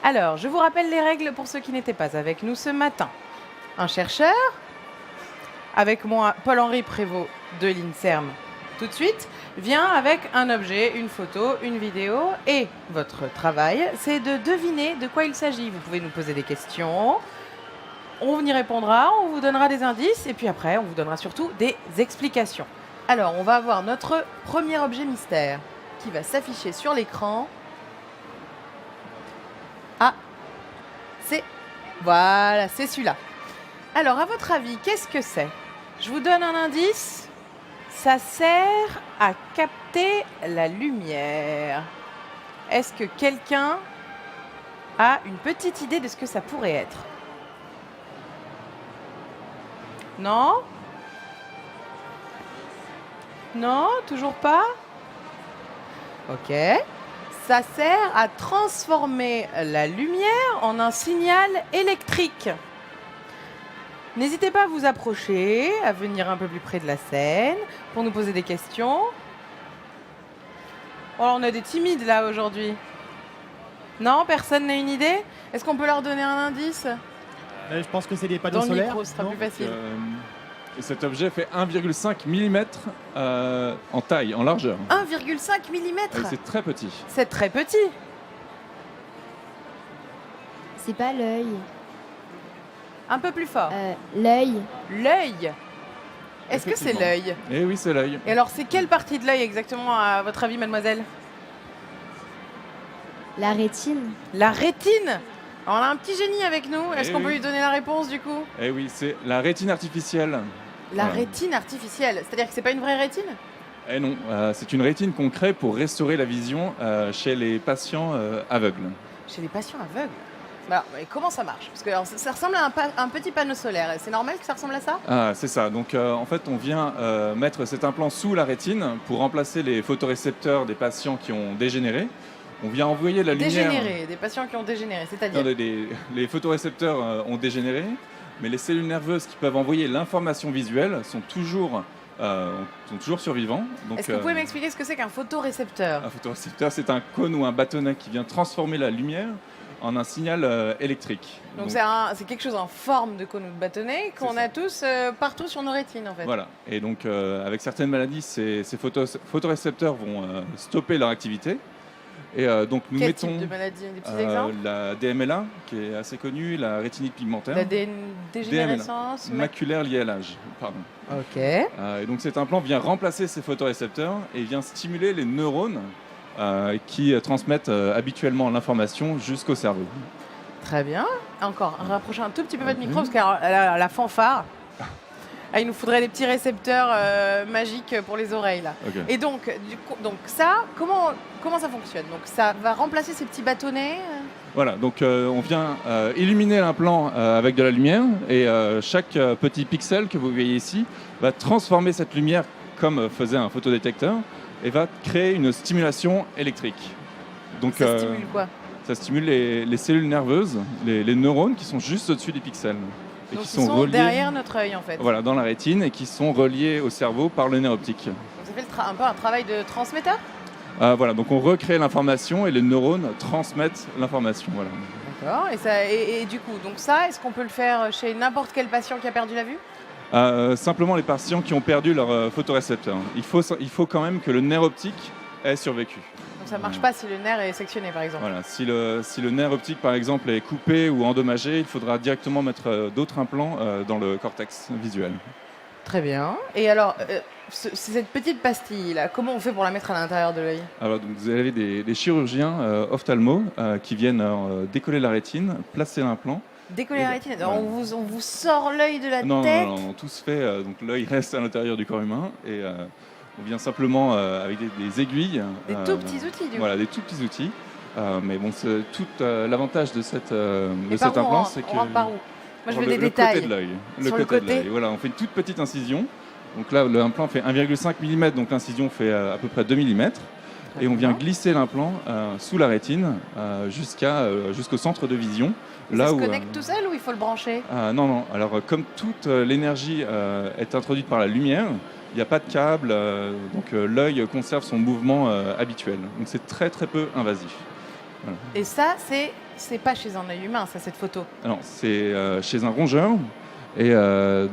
Alors, je vous rappelle les règles pour ceux qui n'étaient pas avec nous ce matin. Un chercheur, avec moi Paul-Henri Prévost de l'INSERM, tout de suite, vient avec un objet, une photo, une vidéo, et votre travail, c'est de deviner de quoi il s'agit. Vous pouvez nous poser des questions, on y répondra, on vous donnera des indices, et puis après, on vous donnera surtout des explications. Alors, on va avoir notre premier objet mystère qui va s'afficher sur l'écran. Ah, voilà, c'est celui-là. Alors, à votre avis, qu'est-ce que c'est? Je vous donne un indice. Ça sert à capter la lumière. Est-ce que quelqu'un a une petite idée de ce que ça pourrait être? Non? Non, toujours pas? Ok. Ça sert à transformer la lumière en un signal électrique. N'hésitez pas à vous approcher, à venir un peu plus près de la scène pour nous poser des questions. Oh, on a des timides là aujourd'hui. Non, personne n'a une idée? Est-ce qu'on peut leur donner un indice? Je pense que c'est des panneaux Dans le solaires. micro, ce sera non plus facile. Cet objet fait 1,5 mm en taille, en largeur. 1,5 mm. C'est très petit. C'est très petit. C'est pas l'œil. Un peu plus fort. L'œil. L'œil. Est-ce que c'est Effectivement. l'œil? Eh oui, c'est l'œil. Et alors, c'est quelle partie de l'œil exactement, à votre avis, mademoiselle? La rétine. La rétine. Alors, on a un petit génie avec nous. Est-ce Eh qu'on peut oui. lui donner la réponse, du coup? Eh oui, c'est la rétine artificielle. La Voilà. rétine artificielle. C'est-à-dire que c'est pas une vraie rétine? Eh non, c'est une rétine qu'on crée pour restaurer la vision chez les patients aveugles. Chez les patients aveugles. Alors, mais comment ça marche? Parce que alors, ça ressemble à un petit panneau solaire. C'est normal que ça ressemble à ça? Ah, c'est ça. Donc, en fait, on vient mettre cet implant sous la rétine pour remplacer les photorécepteurs des patients qui ont dégénéré. On vient envoyer la lumière. Dégénéré. Des patients qui ont dégénéré. C'est-à-dire? Non, les photorécepteurs ont dégénéré, mais les cellules nerveuses qui peuvent envoyer l'information visuelle sont toujours survivants. Donc, Est-ce que vous pouvez m'expliquer ce que c'est qu'un photorécepteur? un photorécepteur, c'est un cône ou un bâtonnet qui vient transformer la lumière en un signal électrique. Donc c'est quelque chose en forme de cône ou de bâtonnet qu'on C'est a tous partout sur nos rétines en fait. Voilà. Et donc, avec certaines maladies, ces photorécepteurs vont stopper leur activité. Et donc, nous Quel mettons type de maladie? Des petits exemples? la DMLA, qui est assez connue, la rétinite pigmentaire, La dégénérescence maculaire liée à l'âge. Pardon. Ok. Et donc cet implant vient remplacer ces photorécepteurs et vient stimuler les neurones qui transmettent habituellement l'information jusqu'au cerveau. Très bien. Encore, rapprochez un tout petit peu votre micro parce que la fanfare. Ah, il nous faudrait des petits récepteurs magiques pour les oreilles là. Ok. Et donc, donc ça, comment ça fonctionne? Donc ça va remplacer ces petits bâtonnets Voilà, donc on vient illuminer l'implant avec de la lumière et chaque petit pixel que vous voyez ici va transformer cette lumière comme faisait un photodétecteur et va créer une stimulation électrique. Donc, Ça stimule quoi? ça stimule les cellules nerveuses, les neurones qui sont juste au-dessus des pixels. Et Donc qui ils sont reliés, derrière notre œil en fait. voilà, dans la rétine et qui sont reliés au cerveau par le nerf optique. Donc ça fait un peu un travail de transmetteur? Voilà, donc on recrée l'information et les neurones transmettent l'information. Voilà. D'accord. Et du coup, donc ça, est-ce qu'on peut le faire chez n'importe quel patient qui a perdu la vue? Simplement les patients qui ont perdu leur photorécepteur. Il faut quand même que le nerf optique ait survécu. Donc ça marche pas si le nerf est sectionné par exemple. Voilà. Si le nerf optique par exemple est coupé ou endommagé, il faudra directement mettre d'autres implants dans le cortex visuel. Très bien. Et alors, cette petite pastille là, comment on fait pour la mettre à l'intérieur de l'œil? Alors donc, vous avez des chirurgiens ophtalmos qui viennent décoller la rétine, placer l'implant. Décoller la rétine. Voilà. On vous sort l'œil de la Non, tête? non, tout se fait, donc l'œil reste à l'intérieur du corps humain et on vient simplement avec des aiguilles. Des tout petits outils du coup. Voilà, des tout petits outils. Mais bon, c'est tout l'avantage de cet Et par où implant, on c'est que... rentre par où? Moi je veux des le détails. côté de l'œil. Sur le côté. de l'œil. Voilà, on fait une toute petite incision. Donc là, l'implant fait 1,5 mm, donc l'incision fait à peu près 2 mm. Et on vient glisser l'implant sous la rétine jusqu'au centre de vision. Ça se connecte tout seul ou il faut le brancher? Non. Alors, comme toute l'énergie est introduite par la lumière, il n'y a pas de câble, donc l'œil conserve son mouvement habituel. Donc c'est très très peu invasif. Voilà. Et ça, c'est c'est pas chez un œil humain, ça, cette photo. Alors, c'est chez un rongeur. Et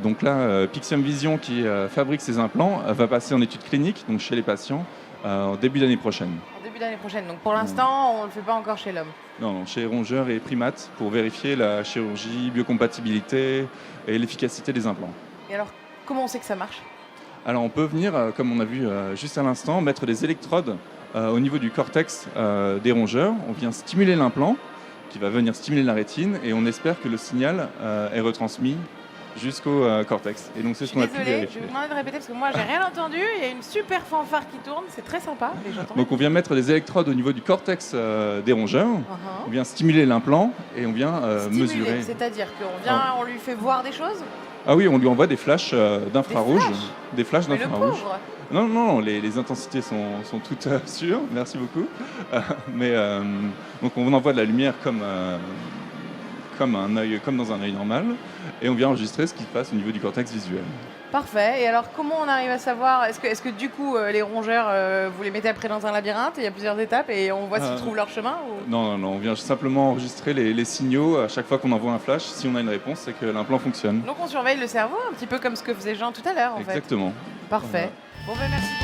donc là, Pixium Vision, qui fabrique ces implants, va passer en études cliniques, donc chez les patients, en début d'année prochaine. En début d'année prochaine. Donc pour l'instant, on ne le fait pas encore chez l'homme. Non, chez rongeurs et primates, pour vérifier la chirurgie, biocompatibilité et l'efficacité des implants. Et alors, comment on sait que ça marche? Alors on peut venir, comme on a vu juste à l'instant, mettre des électrodes au niveau du cortex des rongeurs. On vient stimuler l'implant, qui va venir stimuler la rétine, et on espère que le signal est retransmis jusqu'au cortex. Et donc c'est ce qu'on a pu Désolée, je vérifier. vais vous demander de répéter parce que moi j'ai rien entendu. Il y a une super fanfare qui tourne, c'est très sympa. Et j'entends. Donc on vient mettre des électrodes au niveau du cortex des rongeurs, on vient stimuler l'implant et on vient Stimuler, mesurer. c'est-à-dire qu'on vient, on lui fait voir des choses. Ah oui, on lui envoie des flashs d'infrarouge. Des flashs Mais le d'infrarouge. pauvre. Non, les intensités sont toutes sûres, merci beaucoup. Donc on envoie de la lumière comme dans un œil normal, et on vient enregistrer ce qui se passe au niveau du cortex visuel. Parfait. Et alors, comment on arrive à savoir? Est-ce que du coup, les rongeurs, vous les mettez après dans un labyrinthe, et il y a plusieurs étapes, et on voit s'ils trouvent leur chemin ou... Non, on vient simplement enregistrer les signaux à chaque fois qu'on envoie un flash. Si on a une réponse, c'est que l'implant fonctionne. Donc on surveille le cerveau, un petit peu comme ce que faisait Jean tout à l'heure, en fait. Exactement. Parfait. Bon, ben merci beaucoup.